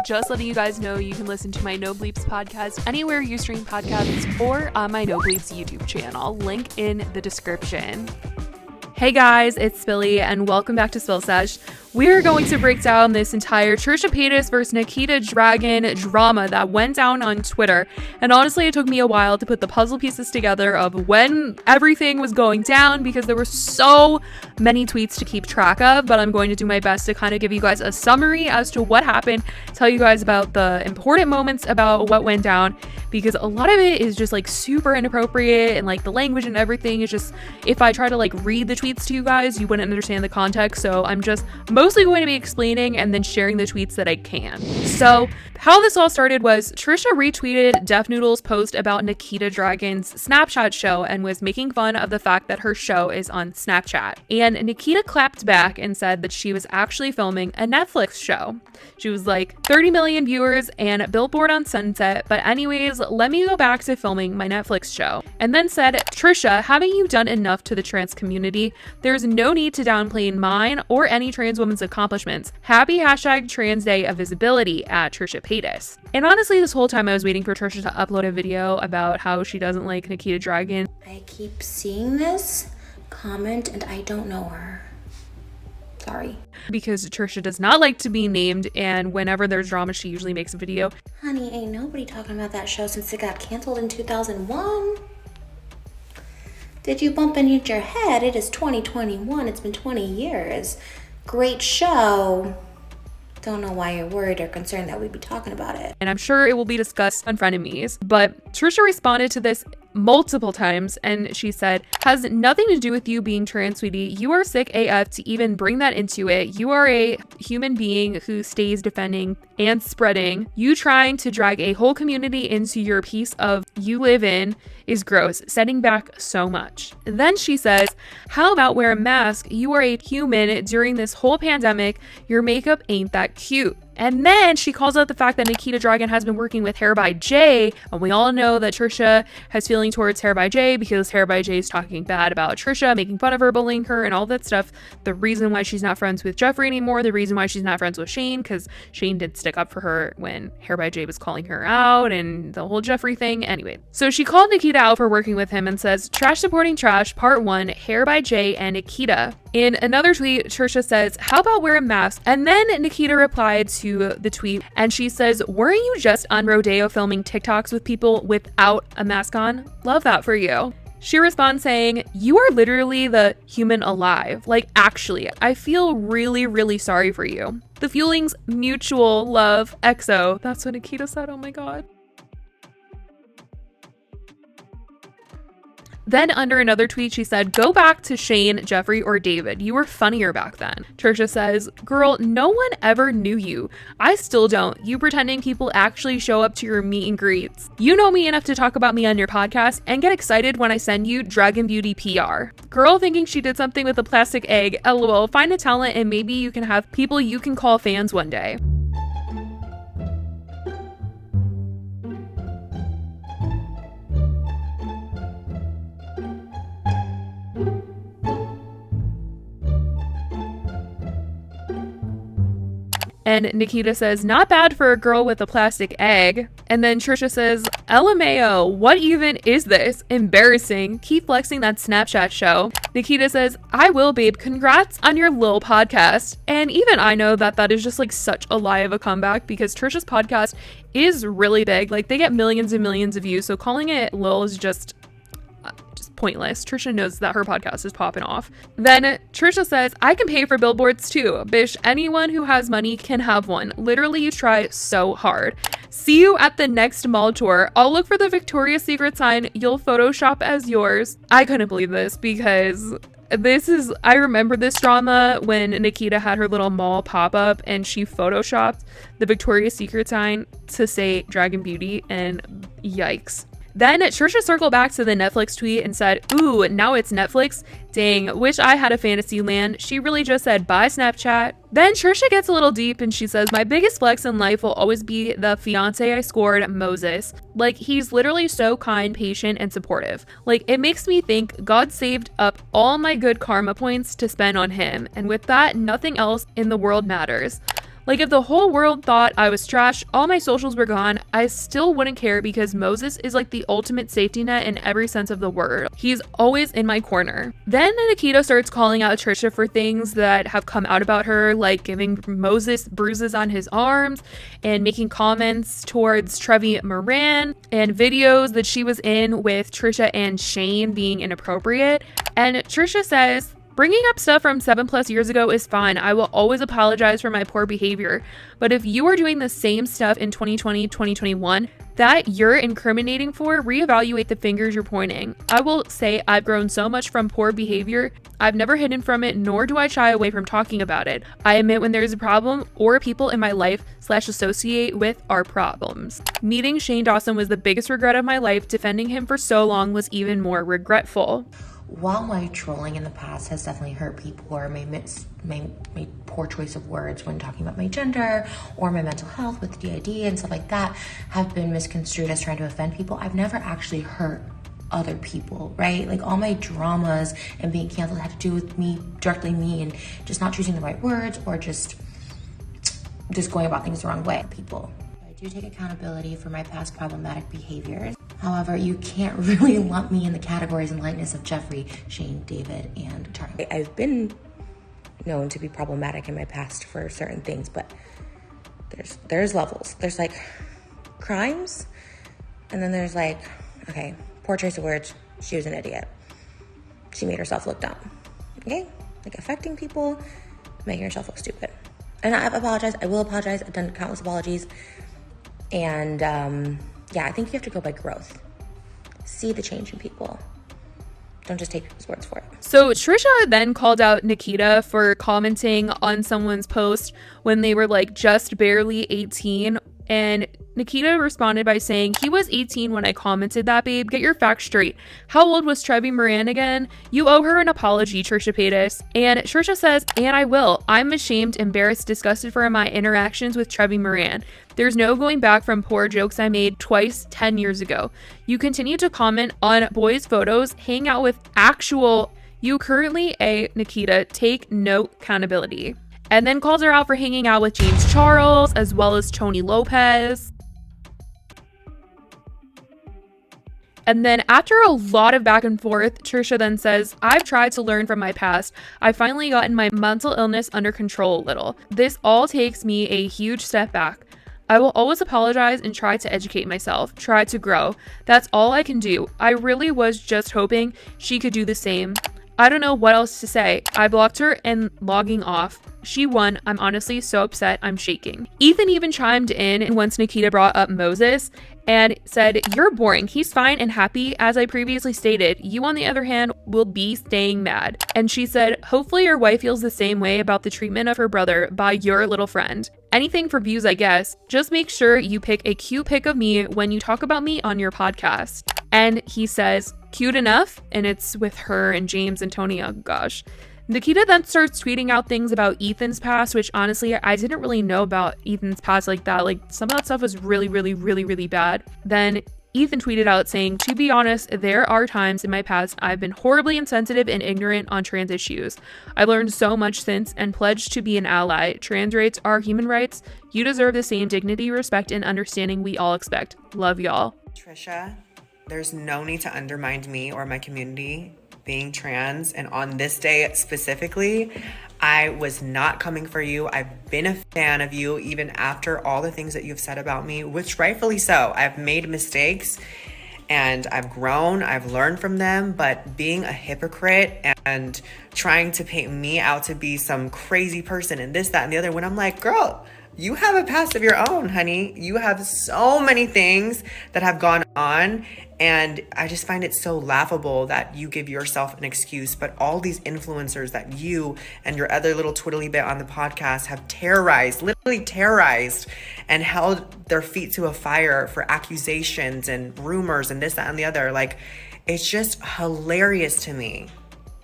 Just letting you guys know you can listen to my No Bleeps podcast anywhere you stream podcasts or on my No Bleeps YouTube channel. Link in the description. Hey guys, it's Spilly and welcome back to Sesh. We're going to break down this entire Trisha Paytas versus Nikita Dragun drama that went down on Twitter. And honestly, it took me a while to put the puzzle pieces together of when everything was going down because there were so many tweets to keep track of, but I'm going to do my best to kind of give you guys a summary as to what happened, tell you guys about the important moments about what went down, because a lot of it is just like super inappropriate and like the language and everything is just, if I try to like read the tweets to you guys, you wouldn't understand the context. So I'm just mostly going to be explaining and then sharing the tweets that I can. So how this all started was Trisha retweeted Def Noodle's post about Nikita Dragun's Snapchat show and was making fun of the fact that her show is on Snapchat. And Nikita clapped back and said that she was actually filming a Netflix show. She was like, 30 million viewers and billboard on Sunset, but anyways, let me go back to filming my Netflix show. And then said, Trisha, haven't you done enough to the trans community? There's no need to downplay mine or any trans woman's accomplishments. Happy hashtag Trans Day of Visibility at Trisha Paytas. And honestly, this whole time I was waiting for Trisha to upload a video about how she doesn't like Nikita Dragun. I keep seeing this comment and I don't know her. Sorry. Because Trisha does not like to be named, and whenever there's drama, she usually makes a video. Honey, ain't nobody talking about that show since it got canceled in 2001. Did you bump and hit your head? It is 2021. It's been 20 years. Great show. Don't know why you're worried or concerned that we'd be talking about it. And I'm sure it will be discussed on Frenemies. But Trisha responded to this multiple times and she said, has nothing to do with you being trans, sweetie. You are sick AF to even bring that into it. You are a human being who stays defending and spreading. You trying to drag a whole community into your piece of you live in is gross, setting back so much. Then she says, how about wear a mask? You are a human during this whole pandemic. Your makeup ain't that cute. And then she calls out the fact that Nikita Dragun has been working with Hair by Jay, and we all know that Trisha has feeling towards Hair by Jay because Hair by Jay is talking bad about Trisha, making fun of her, bullying her, and all that stuff. The reason why she's not friends with Jeffree anymore, the reason why she's not friends with Shane, because Shane did stick up for her when Hair by Jay was calling her out, and the whole Jeffree thing. Anyway, so she called Nikita out for working with him and says, trash supporting trash, part 1, Hair by Jay and Nikita. In another tweet, Trisha says, how about wear a mask? And then Nikita replied to the tweet and she says, weren't you just on Rodeo filming TikToks with people without a mask on? Love that for you. She responds saying, you are literally the human alive. Like, actually, I feel really, really sorry for you. The feelings mutual, love, XO. That's what Nikita said. Oh my God. Then under another tweet, she said, go back to Shane, Jeffree, or David. You were funnier back then. Trisha says, girl, no one ever knew you. I still don't. You pretending people actually show up to your meet and greets. You know me enough to talk about me on your podcast and get excited when I send you Dragun Beauty PR. Girl thinking she did something with a plastic egg. LOL, find a talent and maybe you can have people you can call fans one day. And Nikita says, not bad for a girl with a plastic egg. And then Trisha says, LMAO, what even is this? Embarrassing. Keep flexing that Snapchat show. Nikita says, I will, babe. Congrats on your Lil podcast. And even I know that that is just like such a lie of a comeback because Trisha's podcast is really big. Like they get millions and millions of views. So calling it Lil is just pointless. Trisha knows that her podcast is popping off. Then Trisha says, I can pay for billboards too. Bish, anyone who has money can have one. Literally, you try so hard. See you at the next mall tour. I'll look for the Victoria's Secret sign you'll Photoshop as yours. I couldn't believe this because I remember this drama when Nikita had her little mall pop-up and she photoshopped the Victoria's Secret sign to say Dragun Beauty, and yikes. Then Trisha circled back to the Netflix tweet and said, ooh, now it's Netflix? Dang, wish I had a fantasy land. She really just said, bye Snapchat. Then Trisha gets a little deep and she says, my biggest flex in life will always be the fiance I scored, Moses. Like, he's literally so kind, patient, and supportive. Like, it makes me think God saved up all my good karma points to spend on him. And with that, nothing else in the world matters. Like, if the whole world thought I was trash, all my socials were gone, I still wouldn't care because Moses is like the ultimate safety net in every sense of the word. He's always in my corner. Then Nikita starts calling out Trisha for things that have come out about her, like giving Moses bruises on his arms and making comments towards Trevi Moran and videos that she was in with Trisha and Shane being inappropriate. And Trisha says, bringing up stuff from 7+ years ago is fine. I will always apologize for my poor behavior. But if you are doing the same stuff in 2020, 2021, that you're incriminating for, reevaluate the fingers you're pointing. I will say I've grown so much from poor behavior. I've never hidden from it, nor do I shy away from talking about it. I admit when there's a problem or people in my life / associate with our problems. Meeting Shane Dawson was the biggest regret of my life. Defending him for so long was even more regretful. While my trolling in the past has definitely hurt people or made poor choice of words when talking about my gender or my mental health with DID and stuff like that have been misconstrued as trying to offend people, I've never actually hurt other people, right? Like, all my dramas and being canceled had to do with me, directly me, and just not choosing the right words or just going about things the wrong way. People, I do take accountability for my past problematic behaviors. However, you can't really lump me in the categories and likeness of Jeffrey, Shane, David, and Charlie. I've been known to be problematic in my past for certain things, but there's levels. There's like crimes, and then there's like, okay, poor choice of words. She was an idiot. She made herself look dumb. Okay? Like, affecting people, making herself look stupid. And I've apologized. I will apologize. I've done countless apologies. And yeah, I think you have to go by growth. See the change in people. Don't just take people's words for it. So Trisha then called out Nikita for commenting on someone's post when they were like just barely 18. And Nikita responded by saying, he was 18 when I commented that, babe. Get your facts straight. How old was Trevi Moran again? You owe her an apology, Trisha Paytas. And Trisha says, and I will. I'm ashamed, embarrassed, disgusted for my interactions with Trevi Moran. There's no going back from poor jokes I made twice 10 years ago. You continue to comment on boys' photos, hang out with actual... You currently a Nikita, take no accountability. And then calls her out for hanging out with James Charles as well as Tony Lopez. And then after a lot of back and forth, Trisha then says, I've tried to learn from my past. I've finally gotten my mental illness under control a little. This all takes me a huge step back. I will always apologize and try to educate myself, try to grow. That's all I can do. I really was just hoping she could do the same. I don't know what else to say. I blocked her and logging off. She won. I'm honestly so upset. I'm shaking. Ethan even chimed in once Nikita brought up Moses and said, you're boring. He's fine and happy. As I previously stated, you on the other hand will be staying mad. And she said, hopefully your wife feels the same way about the treatment of her brother by your little friend. Anything for views, I guess. Just make sure you pick a cute pic of me when you talk about me on your podcast. And he says, cute enough? And it's with her and James and Tony. Oh gosh. Nikita then starts tweeting out things about Ethan's past, which honestly, I didn't really know about Ethan's past like that. Like, some of that stuff was really, really, really, really bad. Then Ethan tweeted out saying, to be honest, there are times in my past I've been horribly insensitive and ignorant on trans issues. I learned so much since and pledged to be an ally. Trans rights are human rights. You deserve the same dignity, respect, and understanding we all expect. Love y'all. Trisha, there's no need to undermine me or my community being trans, and on this day specifically, I was not coming for you. I've been a fan of you even after all the things that you've said about me, which rightfully so. I've made mistakes and I've grown, I've learned from them, but being a hypocrite and trying to paint me out to be some crazy person and this, that, and the other, when I'm like, girl, you have a past of your own, honey. You have so many things that have gone on, and I just find it so laughable that you give yourself an excuse, but all these influencers that you and your other little twiddly bit on the podcast have terrorized, literally terrorized, and held their feet to a fire for accusations and rumors and this, that, and the other. Like, it's just hilarious to me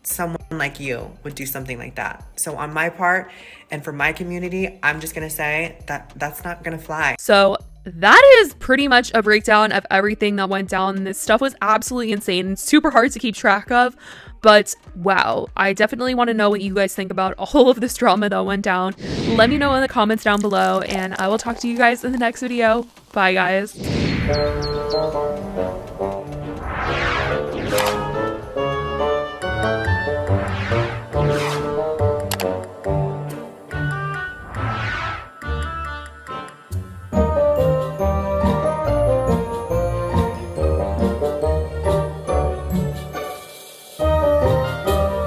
someone like you would do something like that. So on my part and for my community, I'm just gonna say that that's not gonna fly. So that is pretty much a breakdown of everything that went down. This stuff was absolutely insane and super hard to keep track of. But wow, I definitely want to know what you guys think about all of this drama that went down. Let me know in the comments down below, and I will talk to you guys in the next video. Bye, guys.